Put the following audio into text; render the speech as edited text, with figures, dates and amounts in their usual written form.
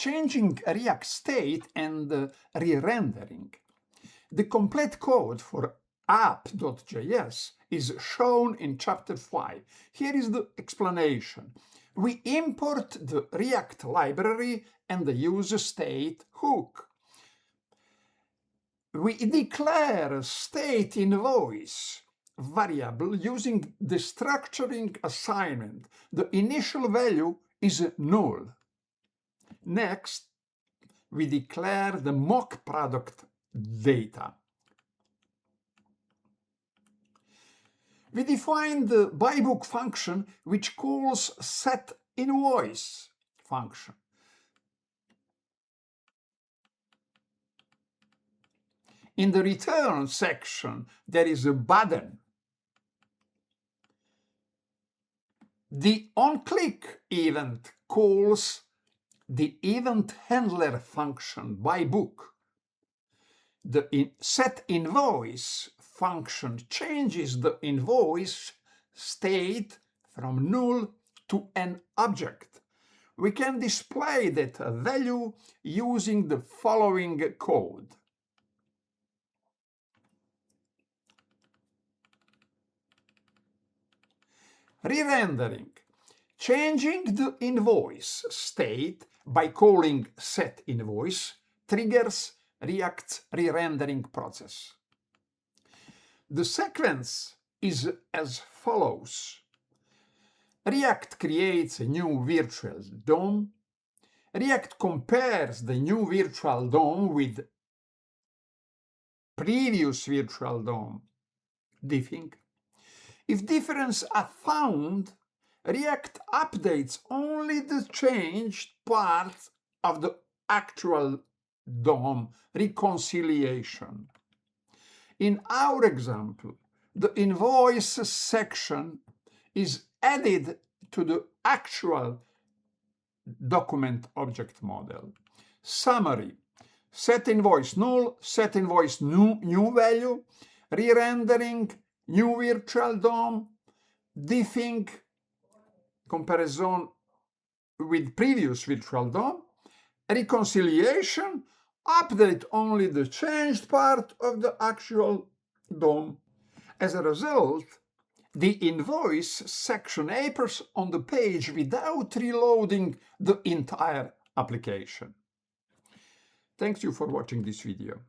changing React state and re-rendering. The complete code for app.js is shown in chapter 5. Here is the explanation. We import the React library and the useState hook. We declare a state invoice variable using the structuring assignment. The initial value is null. Next, we declare the mock product data. We define the bybook function, which calls setInvoice function. In the return section, there is a button. The onClick event calls the event handler function bybook. The setInvoice function changes the invoice state from null to an object. We can display that value using the following code. Re-rendering. Changing the invoice state by calling setInvoice triggers React's re-rendering process. The sequence is as follows. React creates a new virtual DOM. React compares the new virtual DOM with previous virtual DOM, Diffing. If differences are found, React updates only the changed part of the actual DOM reconciliation. In our example, the invoice section is added to the actual document object model. Summary: setInvoice null, setInvoice new value, re-rendering, new virtual DOM, diffing, comparison with previous virtual DOM, reconciliation, update only the changed part of the actual DOM. As a result, the invoice section appears on the page without reloading the entire application. Thank you for watching this video.